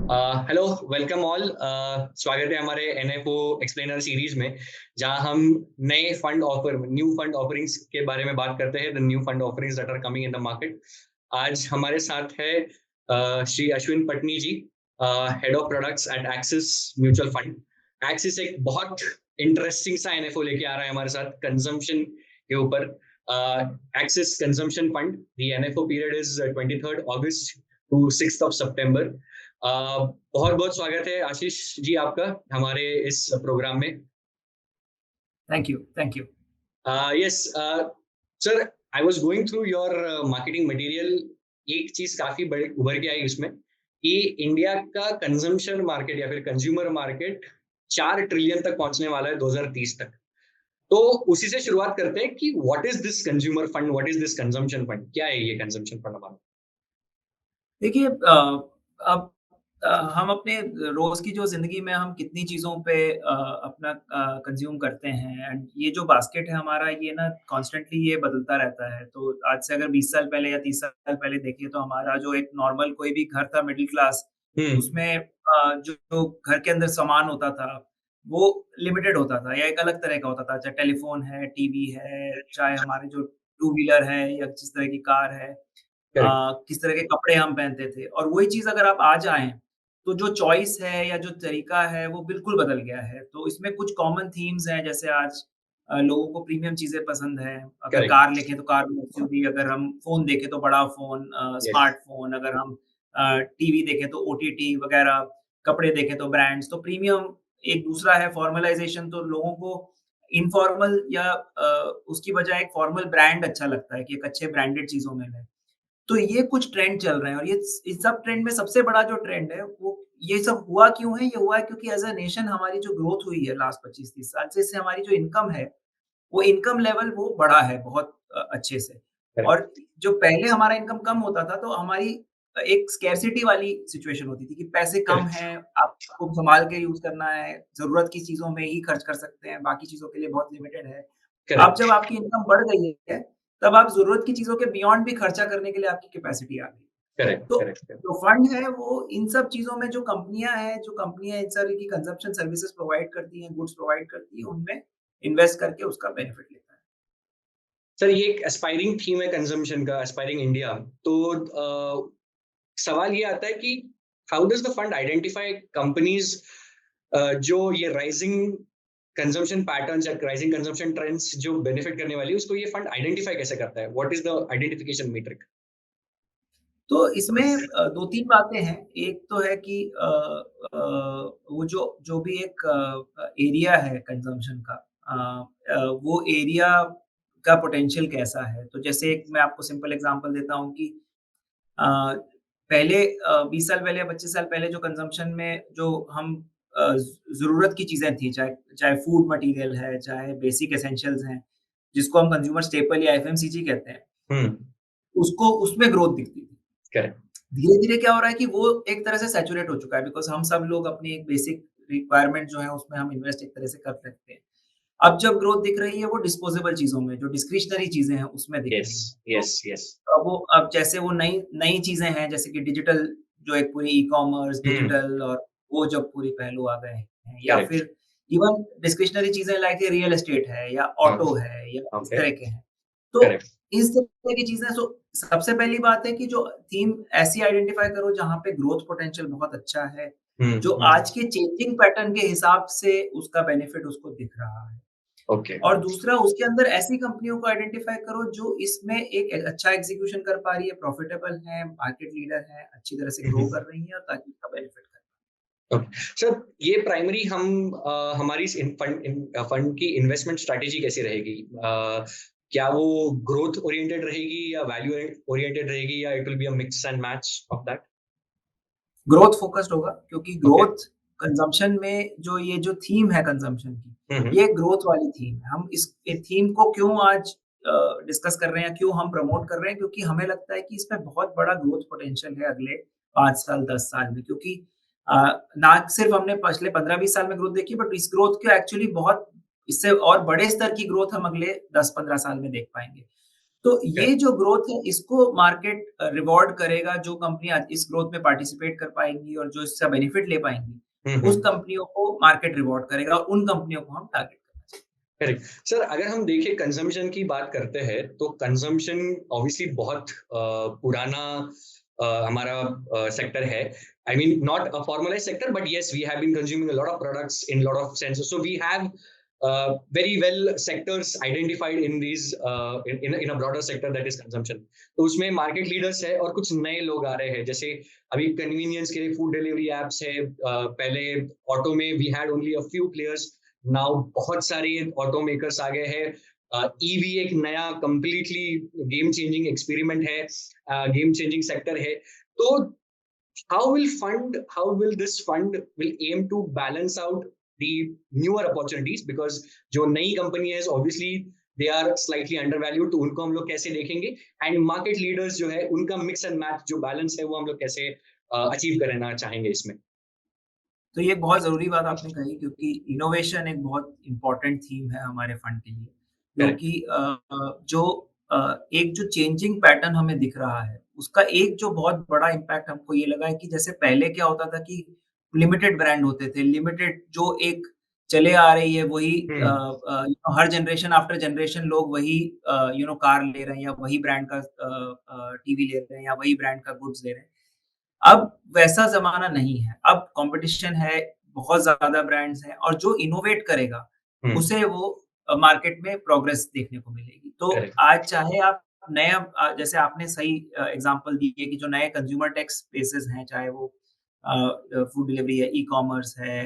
Hello, welcome all. स्वागत है हमारे एनएफओ एक्सप्लेनर सीरीज में, जहां हम न्यू फंड ऑफरिंग्स के बारे में बात करते हैं, the new fund offerings that are coming in the market. आज हमारे साथ है Shri Ashwin Patni ji, head of products at Axis Mutual Fund. Axis एक बहुत इंटरेस्टिंग सा एनएफओ लेके आ रहा है हमारे साथ कंजम्पशन के ऊपर। Axis consumption fund, the NFO period is 23 अगस्त टू 6 सितंबर। बहुत बहुत स्वागत है आशीष जी आपका हमारे इस प्रोग्राम में। Thank you. Yes sir, I was going through your marketing material. एक चीज काफी बड़ी उभर के आई उसमें कि इंडिया का कंजम्पशन मार्केट या फिर कंज्यूमर मार्केट 4 ट्रिलियन तक पहुंचने वाला है 2030 तक। तो उसी से शुरुआत करते हैं कि what is this consumer fund, what is this consumption fund, क्या है ये कंजम्पशन फंड हमारा? देखिए अब हम अपने रोज़ की जो ज़िंदगी में हम कितनी चीज़ों पे अपना कंज़्यूम करते हैं एंड ये जो बास्केट है हमारा ये ना कॉन्स्टेंटली ये बदलता रहता है। तो आज से अगर 20 साल पहले या 30 साल पहले देखें तो हमारा जो एक नॉर्मल कोई भी घर था मिडल क्लास, हम्म। उसमें जो घर के अंदर सामान होता था, वो लिमिटेड होता था या एक अलग तरह का होता था। चाहे टेलीफ़ोन है, टीवी है, चाहे हमारे जो टू व्हीलर है या जिस तरह की कार है। करेक्ट। किस तरह के कपड़े हम पहनते थे और वही चीज़ अगर आप आ जाएँ, तो जो चॉइस है या जो तरीका है वो बिल्कुल बदल गया है। तो इसमें कुछ कॉमन थीम्स हैं जैसे आज लोगों को प्रीमियम चीज़ें पसंद हैं। अगर करेक्ट। कार देखें तो कार में एसयूवी, अगर हम फ़ोन देखें तो बड़ा फ़ोन, यस। स्मार्टफ़ोन, अगर हम टीवी देखें तो ओटीटी वगैरह, कपड़े देखें तो ब्रांड्स। तो प्रीमियम एक दूसरा है, फ़ॉर्मलाइज़ेशन तो लोगों को इनफ़ॉर्मल या उसकी बजाय एक फ़ॉर्मल ब्रांड अच्छा लगता है कि एक अच्छे ब्रांडेड चीज़ों में लें। तो ये कुछ ट्रेंड चल रहे हैं और ये इस सब ट्रेंड में सबसे बड़ा जो ट्रेंड है वो ये सब हुआ क्यों है? ये हुआ है क्योंकि एज़ अ नेशन हमारी जो ग्रोथ हुई है लास्ट 25-30 साल से, इससे हमारी जो इनकम है, वो इनकम लेवल वो बढ़ा है बहुत अच्छे से। करेक्ट। और जो पहले हमारा इनकम कम होता था तो हमारी एक स्कैरसिटी वाली सिचुएशन होती थी कि पैसे कम करेक्ट। हैं, आपको सँभाल के यूज़ करना है, ज़रूरत की चीज़ों में ही खर्च कर सकते हैं, बाकी चीज़ों के लिए बहुत लिमिटेड है। अब करेक्ट। जब आपकी इनकम बढ़ गई है, तब आप ज़रूरत की चीज़ों के बियॉन्ड भी खर्चा करने के लिए आपकी कैपेसिटी आ गई। करेक्ट। तो करेक्ट। जो फंड है वो इन सब चीज़ों में जो कंपनियाँ इन तरह की कंज़म्पशन सर्विसेज़ प्रोवाइड करती हैं, गुड्स प्रोवाइड करती हैं, उनमें इन्वेस्ट करके उसका बेनिफिट लेता है। सर, ये एक एस्पायरिंग थीम है कंजम्पशन का, एस्पायरिंग इंडिया। तो सवाल ये आता है कि how does the fund identify companies जो ये राइजिंग कंजम्पशन पैटर्न्स या राइजिंग कंजम्पशन ट्रेंड्स जो बेनिफिट करने वाली है, उसको ये फंड आइडेंटिफाई कैसे करता है? What is the identification metric? तो इसमें 2-3 बातें हैं। एक तो है कि वो जो जो भी एक एरिया है कंज़म्पशन का, वो एरिया का पोटेंशियल कैसा है? तो जैसे एक मैं आपको सिंपल एग्ज़ाम्पल देता हूँ कि अ, पहले 20 साल पहले या 25 साल पहले जो कंज़म्पशन में जो हम ज़रूरत की चीज़ें थी, चाहे चाहे फूड मटीरियल है, चाहे बेसिक एसेंशियल्स हैं, जिसको हम कंज़्यूमर स्टेपल या एफएमसीजी कहते हैं, हम्म। उसको उसमें ग्रोथ दिखती थी। करेक्ट। धीरे-धीरे क्या हो रहा है कि वो एक तरह से सैचुरेट हो चुका है बिकॉज़ हम सब लोग अपनी एक बेसिक रिक्वायरमेंट जो है उसमें हम इन्वेस्ट एक तरह से कर सकते हैं। अब जब ग्रोथ दिख रही है वो डिस्पोजेबल चीज़ों में, जो डिस्क्रिशनरी चीज़ें हैं उसमें दिख यस। रही है। तो यस। यस। अब जैसे वो नई नई चीज़ें हैं जैसे कि डिजिटल, जो एक पूरी ई-कॉमर्स, हम्म। डिजिटल और वो जब पूरी पहलू आ गए हैं, या करेक्ट। फिर इवन डिस्क्रिशनरी चीज़ें लाइक रियल एस्टेट है या ऑटो है या इस ओके। तरह के हैं। तो करेक्ट। इस तरह की चीज़ें, सो सबसे पहली बात है कि जो थीम ऐसी आइडेंटिफ़ाई करो जहाँ पे ग्रोथ पोटेंशियल बहुत अच्छा है, हम्म। जो हम्म। आज के चेंजिंग पैटर्न के हिसाब से उसका बेनिफिट उसको दिख रहा है। ओके। और दूसरा उसके अंदर ऐसी कंपनियों को आइडेंटिफ़ाई करो जो इसमें एक अच्छा एग्ज़ीक्यूशन कर पा रही है, प्रॉफ़िटेबल है, मार्केट लीडर है, अच्छी तरह से ग्रो कर रही है और ताकि उसका बेनिफिट करें। ओके सर, ये प्राइमरी हमारी फंड की इन्वेस्टमेंट स्ट्रैटेजी कैसी रहेगी? क्या वो ग्रोथ ओरिएंटेड रहेगी या वैल्यू ओरिएंटेड रहेगी, या it will be a mix and match of that? Growth focused होगा क्योंकि ओके। ग्रोथ कंज़म्पशन में जो थीम है कंज़म्पशन की, हम्म। ये ग्रोथ वाली थीम है। हम इस थीम को क्यों आज डिस्कस कर रहे हैं, क्यों हम प्रमोट कर रहे हैं, क्योंकि हमें लगता है कि इसमें बहुत बड़ा ग्रोथ पोटेंशियल है अगले 5 साल, 10 साल में, क्योंकि अ, ना सिर्फ हमने पिछले 15-20 साल में ग्रोथ देखी, बट इस ग्रोथ को एक्चुअली बहुत इससे और बड़े स्तर की ग्रोथ हम अगले 10-15 साल में देख पाएँगे। तो ये करेक्ट। जो ग्रोथ है इसको मार्केट रिवॉर्ड करेगा, जो कंपनियाँ इस ग्रोथ में पार्टिसिपेट कर पाएँगी और जो इसका बेनिफिट ले पाएँगी, हम्म, उस कंपनियों को मार्केट रिवॉर्ड करेगा और उन कंपनियों को हम टारगेट करना चाहिए। करेक्ट। सर, अगर हम देखें कंजम्पशन की बात करते हैं तो कंजम्पशन ऑब्वियसली बहुत पुराना हमारा सेक्टर है। I mean not a formalize sector, but yes we have been consuming a lot of products in lot of senses, so we have very well sectors identified in these in a broader sector that is consumption. तो उसमें market leaders है और कुछ नए लोग आ रहे हैं, जैसे अभी कन्वीनियंस के लिए फूड डिलीवरी एप्स है। पहले ऑटो में we had only a few players, now बहुत सारे ऑटो मेकर्स आ गए हैं। ईवी एक नया कंप्लीटली गेम चेंजिंग एक्सपेरिमेंट है, गेम चेंजिंग सेक्टर है। तो how will this fund will aim to balance out the newer opportunities, because जो नई कंपनी है obviously they are slightly undervalued, तो उनको हम लोग कैसे देखेंगे, एंड मार्केट लीडर्स जो है उनका मिक्स एंड मैच जो बैलेंस है वो हम लोग कैसे अचीव करना चाहेंगे इसमें। तो ये बहुत ज़रूरी बात आपने कही, क्योंकि इनोवेशन एक बहुत इम्पोर्टेंट थीम है हमारे फंड के लिए। करेक्ट। क्योंकि एक जो चेंजिंग पैटर्न हमें दिख रहा है, उसका एक जो बहुत बड़ा इम्पैक्ट हमको ये लगा है कि जैसे पहले क्या होता था कि लिमिटेड ब्रांड होते थे, लिमिटेड जो एक चले आ रही है वही हर जनरेशन आफ्टर जनरेशन लोग वही कार ले रहे हैं या वही ब्रांड का टीवी ले रहे हैं या वही ब्रांड का गुड्स ले रहे हैं। अब वैसा ज़माना नहीं है, अब कॉम्पिटिशन है, बहुत ज़्यादा ब्रांड्स हैं और जो इनोवेट करेगा, उसे वो मार्केट में प्रोग्रेस देखने को मिलेगी। तो करेक्ट। आज चाहे आप नया जैसे आपने सही एग्ज़ाम्पल दी है कि जो नए कंज़्यूमर टेक स्पेसेस हैं, चाहे वो फूड डिलीवरी है, ई-कॉमर्स है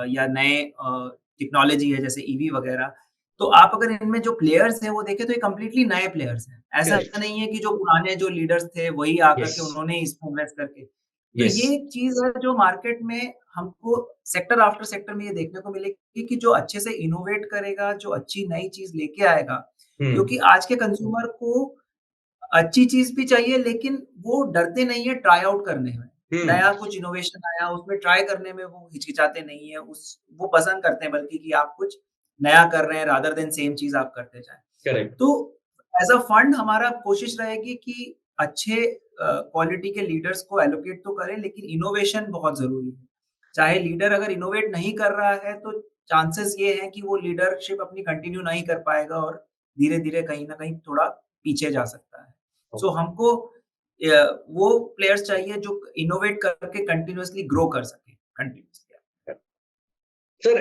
या नए टेक्नोलॉजी है जैसे ईवी वगैरह, तो आप अगर इनमें जो प्लेयर्स हैं वो देखें तो ये कंप्लीटली नए प्लेयर्स हैं। ऐसा करेक्ट। नहीं है कि जो पुराने जो लीडर्स थे वही आकर यस। के उन्होंने इसमें इन्वेस्ट करके, तो यस। ये एक चीज़ है जो मार्केट में हमको सेक्टर आफ्टर सेक्टर में ये देखने को मिलेगी कि जो अच्छे से इनोवेट करेगा, जो अच्छी नई चीज़ लेके आएगा, हम्म। क्योंकि आज के कंज़्यूमर को अच्छी चीज़ भी चाहिए, लेकिन वो डरते नहीं है ट्राई आउट करने में। हम्म। नया कुछ इनोवेशन आया, उसमें ट्राई करने में वो हिचकिचाते नहीं हैं, वो पसंद करते हैं बल्कि कि आप कुछ नया कर रहे हैं रादर देन सेम चीज़ आप करते जाएँ। करेक्ट। तो एज़ अ फंड हमारा कोशिश रहेगी कि अच्छे क्वालिटी के लीडर्स को एलोकेट तो करें, लेकिन इनोवेशन बहुत ज़रूरी है। चाहे लीडर अगर इनोवेट नहीं कर रहा है, तो चांसेस ये हैं कि वो लीडरशिप अपनी कंटिन्यू नहीं कर पाएगा और धीरे-धीरे कहीं न कहीं थोड़ा पीछे जा सकता है। सो हमको वो प्लेयर्स चाहिए जो इनोवेट करके कंटीन्यूअसली ग्रो कर सकें, कंटीन्यूअसली। सर,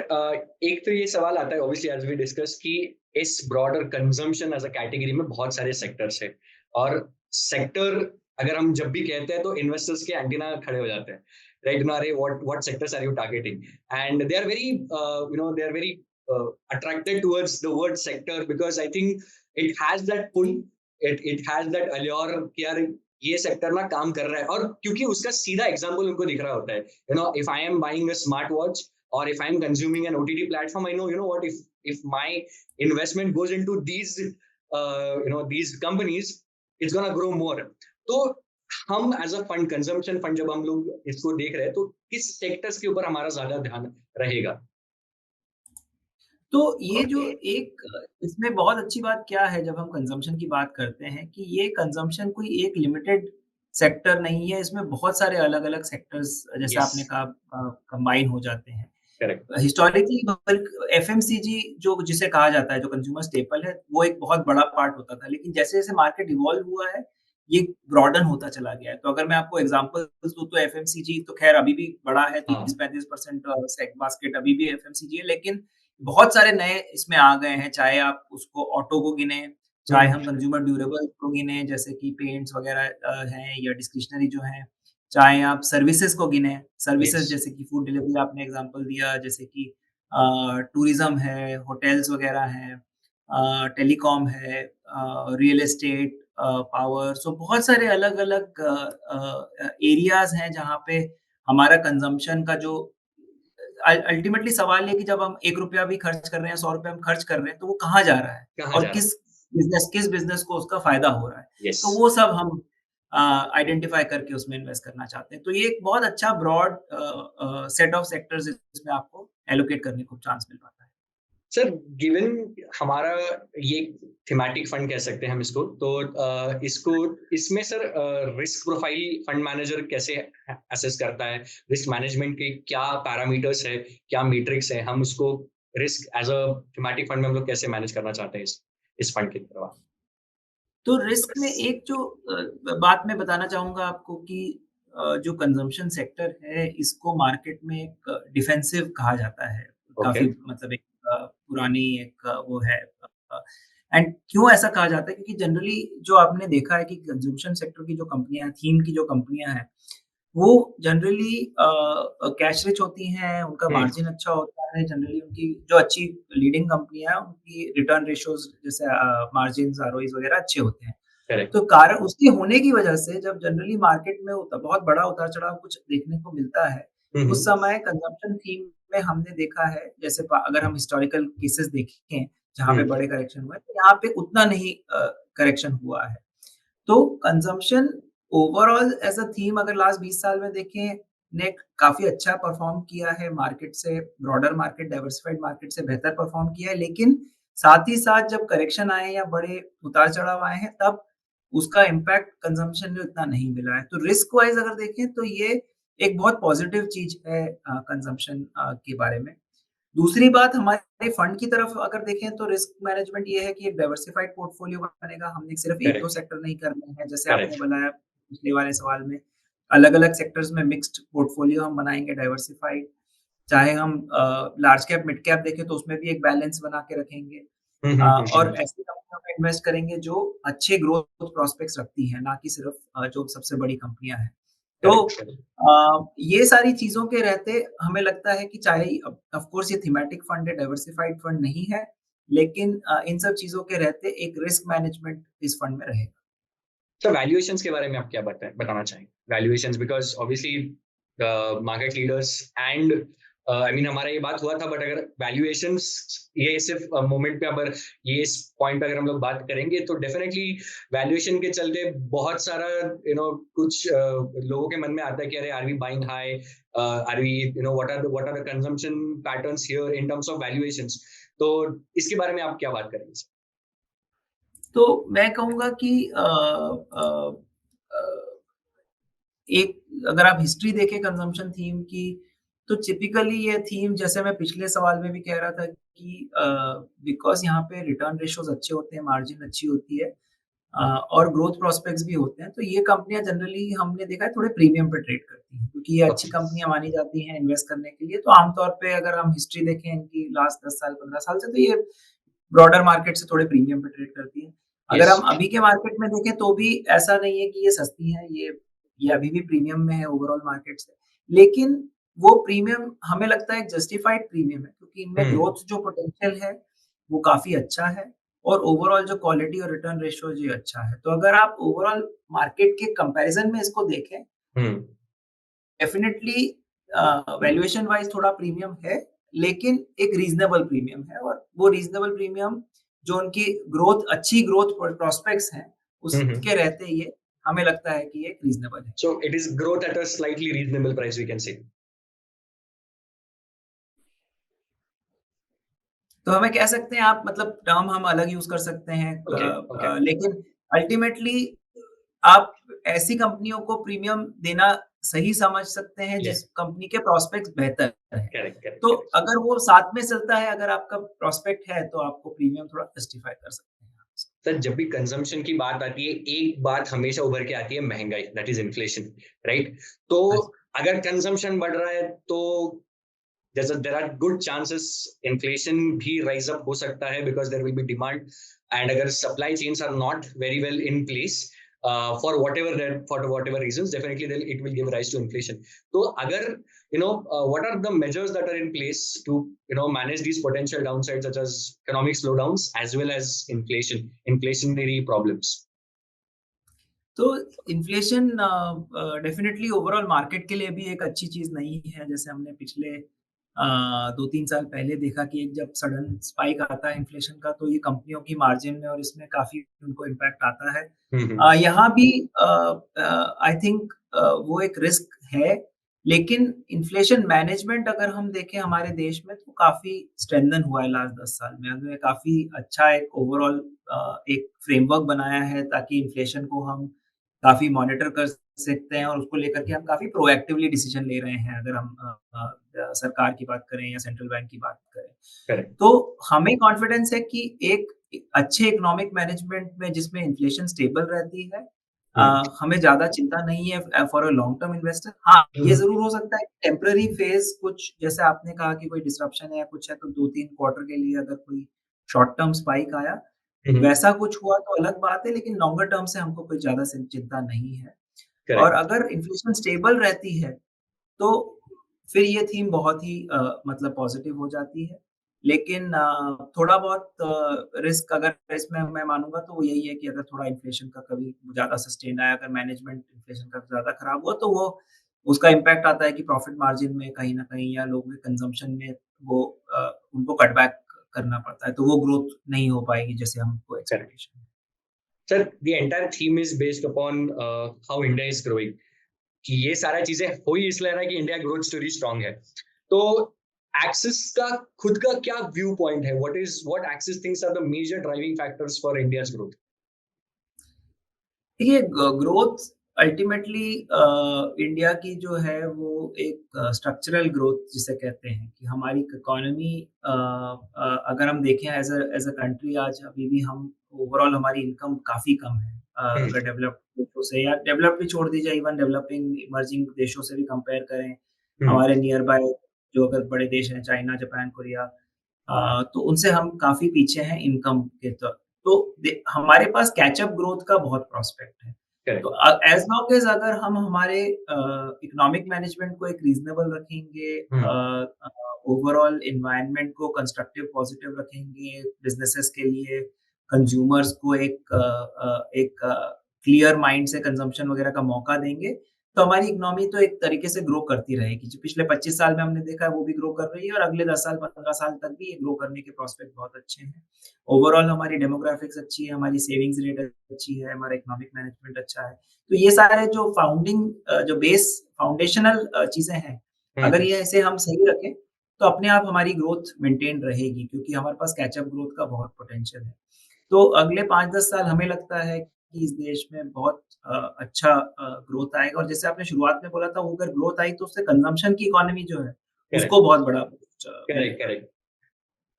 एक तो ये सवाल आता है ऑब्वियसली एज वी डिस्कस कि इस broader consumption as a category में बहुत सारे सेक्टर्स है, और सेक्टर अगर हम जब भी कहते हैं तो इन्वेस्टर्स के एंटीना खड़े हो जाते हैं, राइट? नो, अरे what sectors are you targeting, and they are very they are very attracted towards the word sector because I think it has that pull, it has that allure कि यार ये sector ना काम कर रहा है, और क्योंकि उसका सीधा एग्जांपल उनको दिख रहा होता है। If I am buying a smart watch or if I'm consuming an OTT platform, I know, what, if my investment goes into these companies, it's gonna grow more. तो हम as a fund, consumption fund, जब हम लोग इसको देख रहे हैं तो किस सेक्टर्स के ऊपर हमारा ज्यादा ध्यान रहेगा? तो ये जो एक इसमें बहुत अच्छी बात क्या है जब हम कंज़म्पशन की बात करते हैं कि ये कंज़म्पशन कोई एक लिमिटेड सेक्टर नहीं है, इसमें बहुत सारे अलग-अलग सेक्टर्स जैसे यस। आपने कहा कंबाइन हो जाते हैं। करेक्ट। हिस्टोरिकली एफएमसीजी जो जिसे कहा जाता है, जो कंज्यूमर स्टेपल है, वो एक बहुत बड़ा पार्ट होता था। लेकिन जैसे-जैसे मार्केट इवॉल्व हुआ है, ये ब्रॉडन होता चला गया है। तो अगर मैं आपको एग्ज़ाम्पल्स दूँ तो एफएमसीजी तो ख़ैर अभी भी बड़ा है, हाँ। 30-35% सेक बास्केट अभी भी एफएमसीजी है, लेकिन बहुत सारे नए इसमें आ गए हैं। चाहे आप उसको ऑटो को गिनें, चाहे हम कंज्यूमर ड्यूरेबल्स को गिनें, जैसे कि पेंट्स वग़ैरह हैं या डिस्क्रिशनरी जो हैं, चाहे आप सर्विसेज़ को गिनें, यस। सर्विसेज़ जैसे कि फूड डिलीवरी आपने एग्ज़ाम्पल दिया, जैसे कि टूरिज़्म है, होटल्स वग़ैरह हैं, टेलीकॉम है, रियल एस्टेट, पावर, सो बहुत सारे अलग-अलग एरियाज़ हैं जहाँ पे हमारा कंज़म्पशन का जो अल्टीमेटली सवाल ये है कि जब हम ₹1 भी खर्च कर रहे हैं, ₹100 हम खर्च कर रहे हैं, तो वो कहाँ जा रहा है कहाँ और जा रहा? किस बिज़नेस को उसका फ़ायदा हो रहा है। यस। तो वो सब हम आइडेंटिफ़ाई करके उसमें इन्वेस्ट करना चाहते हैं। तो ये एक बहुत अच्छा ब्रॉड सेट ऑफ सेक्टर्स इसमें आपको एलोकेट करने को चांस मिल पाता है। सर गिवन हमारा ये थीमेटिक फंड कह सकते हैं हम इसको, तो इसको इसमें sir risk profile fund manager कैसे असेस करता है, रिस्क मैनेजमेंट के क्या पैरामीटर्स है, क्या मैट्रिक्स है, हम उसको risk as a thematic fund में हम लोग कैसे मैनेज करना चाहते हैं इस फंड की तरफ। तो रिस्क में एक जो बात मैं बताना चाहूँगा आपको कि जो कंज़म्पशन सेक्टर है, इसको मार्केट में एक डिफेंसिव कहा जाता है। ओके। काफ़ी मतलब एक पुरानी एक वो है एंड क्यों ऐसा कहा जाता है? क्योंकि जनरली जो आपने देखा है कि कंज़म्पशन सेक्टर की जो कंपनियाँ थीम की जो कंपनियाँ हैं, वो जनरली कैश रिच होती हैं, उनका हम्म। मार्जिन अच्छा होता है, जनरली उनकी जो अच्छी लीडिंग कंपनियाँ हैं, उनकी रिटर्न रेशियोज़ जैसे मार्जिन्स, आरओईज़ वगैरह अच्छे होते हैं। करेक्ट। तो कारण उसके होने की वजह से जब जनरली मार्केट में बहुत बड़ा उतार-चढ़ाव कुछ देखने को मिलता है, उस हम्म। समय कंज़म्पशन थीम में हमने देखा है जैसे अगर हम हिस्टोरिकल केसेस देखें, जहाँ पे हम्म। बड़े करेक्शन हुए, तो यहाँ पे उतना नहीं करेक्शन हुआ है। तो consumption overall as a theme अगर लास्ट 20 साल में देखें, ने काफ़ी अच्छा परफ़ॉर्म किया है मार्केट से, ब्रॉडर मार्केट, डाइवर्सिफ़ाइड मार्केट से बेहतर परफ़ॉर्म किया है। लेकिन साथ ही साथ जब करेक्शन आए या बड़े उतार-चढ़ाव आए हैं, तब उसका इम्पैक्ट कंज़म्पशन में उतना नहीं मिला है। तो रिस्क वाइज़ अगर देखें तो ये एक बहुत पॉज़िटिव चीज़ है कंज़म्पशन के बारे में। दूसरी बात हमारे फंड की तरफ अगर देखें तो रिस्क मैनेजमेंट ये है कि एक डाइवर्सिफाइड पोर्टफोलियो बनेगा। हमने सिर्फ 1-2 करेक्ट। सेक्टर नहीं करने हैं, जैसे आपने करेक्ट। बताया पिछले वाले सवाल में। अलग-अलग सेक्टर्स में मिक्स्ड पोर्टफोलियो हम बनाएँगे डाइवर्सिफाइड। चाहे हम लार्ज कैप, मिड कैप देखें तो उसमें भी एक बैलेंस बना के रखेंगे। और हम्म। ऐसी कंपनियों में इन्वेस्ट करेंगे जो अच्छे ग्रोथ प्रोस्पेक्ट्स रखती हैं, ना कि सिर्फ जो सबसे बड़ी कंपनियाँ हैं। तो करेक्ट। ये सारी चीज़ों के रहते हमें लगता है कि चाहे ऑफ कोर्स ये थीमेटिक फंड है, डाइवर्सिफाइड फंड नहीं है, लेकिन इन सब चीज़ों के रहते एक रिस्क मैनेजमेंट इस फंड में रहेगा। तो वैल्यूएशंस के बारे में आप क्या बताना चाहेंगे? Valuations because obviously market leaders and I mean हमारा ये बात हुआ था, बट अगर वैल्यूएशंस ये सिर्फ मोमेंट पे अगर ये इस पॉइंट पे अगर हम लोग बात करेंगे तो डेफिनेटली वैल्यूएशन के चलते बहुत सारा कुछ लोगों के मन में आता है कि अरे are we buying high, are we what are the consumption patterns here in terms of valuations. तो इसके बारे में आप क्या बात करेंगे सर? तो मैं कहूँगा कि अ अ, एक अगर आप हिस्ट्री देखें कंजम्पशन थीम की, तो टिपिकली ये थीम जैसे मैं पिछले सवाल में भी कह रहा था कि बिकॉज़ यहाँ पे रिटर्न रेशियोज़ अच्छे होते हैं, मार्जिन अच्छी होती है और ग्रोथ प्रॉस्पेक्ट्स भी होते हैं, तो ये कंपनियाँ जनरली हमने देखा है थोड़े प्रीमियम पे ट्रेड करती हैं, क्योंकि ये अच्छी ओके। कंपनियाँ मानी जाती हैं इन्वेस्ट करने के लिए। तो आमतौर पे अगर हम हिस्ट्री देखें इनकी लास्ट 10 साल, 15 साल से, तो ये ब्रॉडर मार्केट से थोड़े प्रीमियम पे ट्रेड करती हैं। अगर यस। हम अभी के मार्केट में देखें तो भी ऐसा नहीं है कि ये सस्ती हैं, ये अभी भी प्रीमियम में है ओवरऑल मार्केट से। लेकिन वो प्रीमियम हमें लगता है एक जस्टिफाइड प्रीमियम है, क्योंकि इनमें हुँ। ग्रोथ जो पोटेंशियल है, वो काफ़ी अच्छा है और ओवरऑल जो क्वालिटी और रिटर्न रेशियो ये अच्छा है। तो अगर आप ओवरऑल मार्केट के कंपैरिज़न में इसको देखें, हुँ। डेफिनिटली वैल्यूएशन वाइज़ थोड़ा प्रीमियम है, लेकिन एक रीज़नेबल प्रीमियम है और वो रीज़नेबल प्रीमियम जो उनकी अच्छी ग्रोथ प्रॉस्पेक्ट्स हैं, हुँ, हुँ। उसके रहते ये हमें लगता है कि ये रीज़नेबल है। So it is growth at a slightly reasonable price, we can say. तो हमें कह सकते हैं आप मतलब टर्म हम अलग यूज़ कर सकते हैं Okay, okay. लेकिन अल्टीमेटली आप ऐसी कंपनियों को प्रीमियम देना सही समझ सकते हैं Yeah. जिस कंपनी के प्रॉस्पेक्ट्स बेहतर हैं। Correct, correct, तो correct. अगर वो साथ में चलता है, अगर आपका प्रॉस्पेक्ट है, तो आपको प्रीमियम थोड़ा जस्टिफाई कर सकते हैं। सर जब भी कंजम्पशन की बात आती है, एक बात हमेशा उभर के आती है, महँगाई, दैट इज़ इन्फ्लेशन, राइट? तो हाँ जी। अगर कंजम्पशन बढ़ रहा है तो there are good chances inflation भी राइज़ अप हो सकता है, because there will be demand, and अगर supply chains are not very well in place for whatever reasons, definitely it will give rise to inflation. तो अगर what are the measures that are in place to manage these potential downsides, such as economic slowdowns as well as inflationary problems? तो inflation definitely overall market के लिए भी एक अच्छी चीज़ नहीं है। जैसे हमने पिछले 2-3 साल पहले देखा कि एक जब सडन स्पाइक आता है इन्फ्लेशन का, तो ये कंपनियों की मार्जिन में और इसमें काफ़ी उनको इम्पैक्ट आता है। हम्म। यहाँ भी आई थिंक वो एक रिस्क है, लेकिन इन्फ्लेशन मैनेजमेंट अगर हम देखें हमारे देश में तो काफ़ी स्ट्रेंथन हुआ है लास्ट 10 साल में। हमने काफ़ी अच्छा एक ओवरऑल एक फ्रेमवर्क बनाया है ताकि इन्फ्लेशन को हम काफ़ी मॉनिटर कर सकते हैं और उसको लेकर के हम काफ़ी प्रोएक्टिवली डिसीजन ले रहे हैं अगर हम सरकार की बात करें या सेंट्रल बैंक की बात करें। करेक्ट। तो हमें कॉन्फिडेंस है कि एक अच्छे इकोनॉमिक मैनेजमेंट में जिसमें इन्फ्लेशन स्टेबल रहती है हमें ज़्यादा चिंता नहीं है for a long term investor. हाँ, ये हम्म, ज़रूर हो सकता है कि टेम्परेरी फेज़ कुछ जैसे आपने कहा कि कोई डिसरप्शन है या कुछ है तो 2-3 क्वार्टर के लिए अगर कोई शॉर्ट टर्म स्पाइक आया, हम्म, वैसा कुछ हुआ तो अलग बात है लेकिन लॉन्गर टर्म से हमको कोई ज़्यादा चिंता नहीं है। और करेक्ट। अगर इन्फ्लेशन स्टेबल रहती है तो फिर ये थीम बहुत ही मतलब पॉज़िटिव हो जाती है। लेकिन थोड़ा बहुत रिस्क अगर इसमें मैं मानूँगा तो वो यही है कि अगर थोड़ा इन्फ्लेशन का कभी ज़्यादा सस्टेन आया, अगर मैनेजमेंट इन्फ्लेशन का ज़्यादा खराब हुआ तो वो उसका इम्पैक्ट आता है कि प्रॉफ़िट मार्जिन में कहीं न कहीं या लोगों के कंज़म्पशन में वो उनको कट बैक करना पड़ता है। तो वो ग्रोथ नहीं हो पाएगी जैसे हमको करेक्ट। एक्सपेक्टेशन है। Sir, the entire theme is based upon how India is growing, कि ये सारा चीजें हो ही इसलिए रहा है कि इंडिया ग्रोथ स्टोरी स्ट्रांग है। तो एक्सिस का खुद का क्या व्यू पॉइंट है? What Axis thinks are the major driving factors for India's growth? देखिए ग्रोथ अल्टीमेटली इंडिया की जो है वो एक स्ट्रक्चरल ग्रोथ जिसे कहते हैं कि हमारी इकोनॉमी अगर हम देखें एज अ कंट्री आज अभी भी हम ओवरऑल हमारी इनकम काफ़ी कम है हम्म, अगर डेवलप्ड देशों से या डेवलप्ड भी छोड़ दीजिए इवन डेवलपिंग इमर्जिंग देशों से भी कंपेयर करें हम्म, हमारे नियर बाय जो अगर बड़े देश हैं चाइना जापान कोरिया तो उनसे हम काफ़ी पीछे हैं इनकम के तो हमारे पास कैचअप ग्रोथ का बहुत प्रोस्पेक्ट है। तो करेक्ट। एज़ लॉन्ग एज़ अगर हम हमारे इकोनॉमिक मैनेजमेंट को एक रीज़नेबल रखेंगे हम्म, ओवरऑल एनवायरनमेंट को कंस्ट्रक्टिव पॉजिटिव रखेंगे, बिज़नेसेस के लिए कंज्यूमर्स को एक क्लियर माइंड से कंज़म्पशन वगैरह का मौका देंगे, तो हमारी इकोनॉमी तो एक तरीके से ग्रो करती रहेगी। जो पिछले 25 साल में हमने देखा है वो भी ग्रो कर रही है और अगले 10 साल, 15 साल तक भी ये ग्रो करने के प्रोस्पेक्ट बहुत अच्छे हैं। ओवरऑल हमारी डेमोग्राफिक्स अच्छी है, हमारी सेविंग्स रेट अच्छी है, हमारा इकोनॉमिक मैनेजमेंट अच्छा है। तो ये सारे जो जो बेस फाउंडेशनल चीज़ें हैं, अगर हम्म, ये ऐसे हम सही रखें, तो अपने आप हमारी ग्रोथ मेंटेन रहेगी क्योंकि हमारे पास कैच अप ग्रोथ का बहुत पोटेंशियल है। तो अगले 5-10 साल हमें लगता है कि इस देश में बहुत अच्छा ग्रोथ आएगा और जैसे आपने शुरुआत में बोला था वो अगर ग्रोथ आई तो उससे कंजम्पशन की इकोनॉमी जो है, उसको करेक्ट, बहुत बड़ा करेक्ट, मिलेगा। करेक्ट।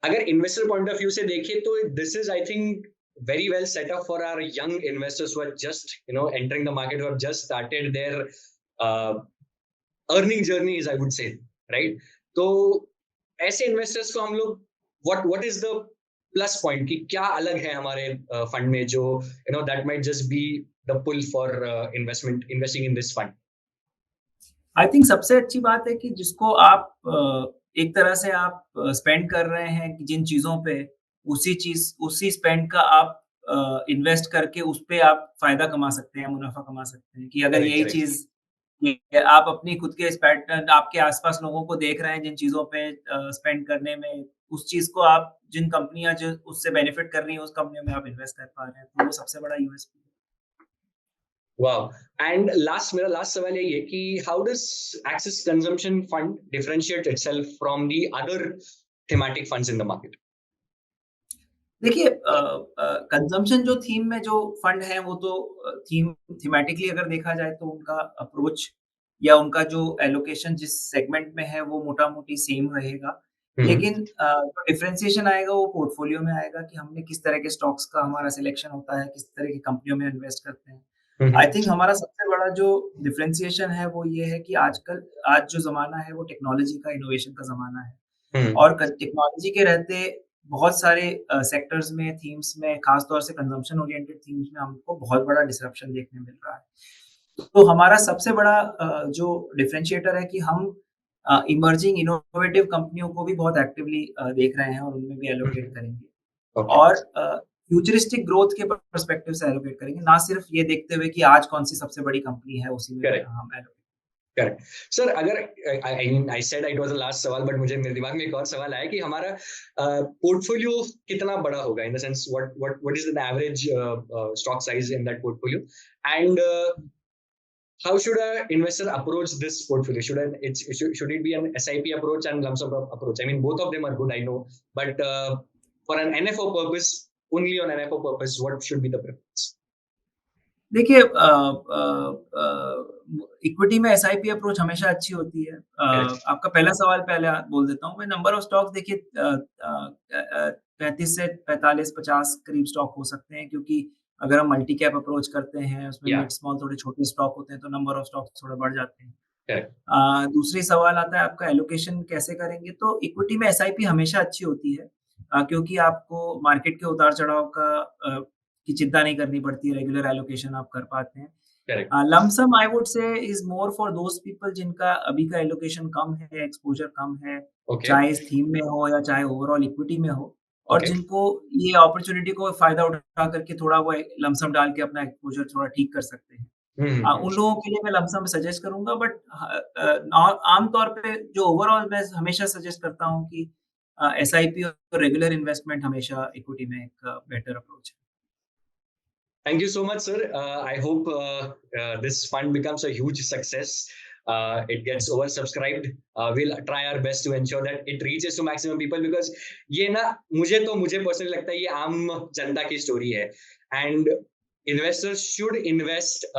अगर इन्वेस्टर पॉइंट ऑफ व्यू से देखें तो this is I think very well set up for our young investors who are just entering the market, who have just started their uh, earning journeys, I would say, right? तो ऐसे investors को हम लोग what is the plus point, कि क्या अलग है हमारे फंड में जो that might just be the pull for investing in this fund? I think सबसे अच्छी बात है कि जिसको आप एक तरह से आप स्पेंड कर रहे हैं कि जिन चीज़ों पे, उसी स्पेंड का आप इन्वेस्ट करके उस पे आप फ़ायदा कमा सकते हैं, मुनाफ़ा कमा सकते हैं कि अगर करेक्ट, यही करेक्ट। चीज़ ये आप अपनी खुद के पैटर्न आपके आस-पास लोगों को देख रहे हैं जिन चीज़ों पे स्पेंड करने में, उस चीज़ को आप जिन कंपनियाँ जो उससे बेनिफिट कर रही हैं, उस कंपनियों में आप इन्वेस्ट कर पा रहे हैं, तो वो सबसे बड़ा यूएसपी है। वाओ। एंड मेरा लास्ट सवाल यही है कि how does axis consumption fund differentiate itself from the other thematic funds in the market? देखिए कंज़म्पशन जो थीम में जो फंड है वो तो थीमेटिकली अगर देखा जाए तो उनका अप्रोच या उनका जो एलोकेशन जिस सेगमेंट में है वो मोटा-मोटी सेम रहेगा। हम्म, लेकिन जो डिफरेंशिएशन आएगा वो पोर्टफोलियो में आएगा कि हमने किस तरह के स्टॉक्स का हमारा सिलेक्शन होता है, किस तरह की कंपनियों में इन्वेस्ट करते हैं। आई हम्म, थिंक हमारा सबसे बड़ा जो डिफरेंशिएशन है वो ये है कि आज जो ज़माना है वो टेक्नोलॉजी का इनोवेशन का ज़माना है। हम्म, और क टेक्नोलॉजी के रहते बहुत सारे सेक्टर्स में, थीम्स में, खास तौर से कंजम्पशन ओरिएंटेड थीम्स में हमको बहुत बड़ा डिसरप्शन देखने मिल रहा है। तो हमारा सबसे बड़ा जो डिफरेंशिएटर है कि हम इमर्जिंग इनोवेटिव कंपनियों को भी बहुत एक्टिवली देख रहे हैं और उनमें भी एलोकेट हम्म। करेंगे। ओके। और फ्यूचरिस्टिक ग्रोथ के पर्सपेक्टिव से एलोकेट करेंगे, ना सिर्फ ये देखते हुए कि आज कौन-सी सबसे बड़ी कंपनी है, उसी में करेक्ट, हम एलोकेट करेक्ट। सर, अगर I said it was the last सवाल, बट मुझे मेरे दिमाग में एक और सवाल आया कि हमारा पोर्टफोलियो कितना बड़ा होगा, in the sense what is the average stock size in that portfolio? And how should an investor approach this portfolio? Should it be an SIP approach and lump sum approach? I mean, both of them are good, I know, but for an NFO purpose, only on NFO purpose, what should be the preference? देखिए equity में SIP approach हमेशा अच्छी होती है। आपका पहला सवाल पहले बोल देता हूँ मैं। नंबर ऑफ स्टॉक्स देखिए 35 से 45-50 करीब स्टॉक हो सकते हैं, क्योंकि अगर हम मल्टी कैप अप्रोच करते हैं, उसमें मिड स्मॉल थोड़े छोटे स्टॉक होते हैं, तो नंबर ऑफ स्टॉक्स थोड़े बढ़ जाते हैं। दूसरी सवाल आता है आपका एलोकेशन कैसे करेंगे? तो इक्विटी में एसआईपी हमेशा अच्छी होती है, क्योंकि आपको मार्केट के उतार-चढ़ाव की चिंता नहीं करनी पड़ती है, रेगुलर एलोकेशन आप कर पाते हैं। Lump sum I would say is more for those people जिनका अभी का एलोकेशन कम है, एक्सपोज़र कम है, चाहे इस थीम में हो या चाहे ओवरऑल इक्विटी में हो, और जिनको ये अपॉर्च्युनिटी को फ़ायदा उठा करके थोड़ा वो लंप सम डाल के अपना एक्सपोज़र थोड़ा ठीक कर सकते हैं। उन लोगों के लिए मैं लंप सम सजेस्ट करूँगा, बट आम तौर पे जो ओवरऑल मैं हमेशा सजेस्ट करता हूँ कि एसआईपी और रेगुलर इन्वेस्टमेंट हमेशा इक्विटी में एक बेटर अप्रोच है। Thank you so much, sir. I hope this fund becomes a huge success. It gets oversubscribed. We'll try our best to ensure that it reaches to maximum people, because ये ना मुझे personally लगता है ये आम जनता की story है, and investors should invest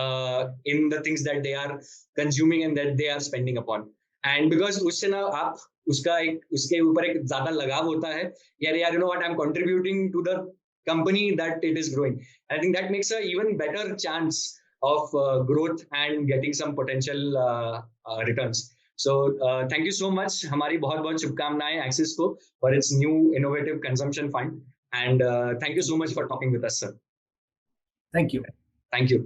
in the things that they are consuming and that they are spending upon. And because उससे ना आप उसके ऊपर एक ज़्यादा लगाव होता है, यार you know what, I'm contributing to the company that it is growing. I think that makes a even better chance of growth and getting some potential returns. So thank you so much. हमारी बहुत शुभकामनाएं Axis को for its new innovative consumption fund, and thank you so much for talking with us, sir. Thank you. Thank you.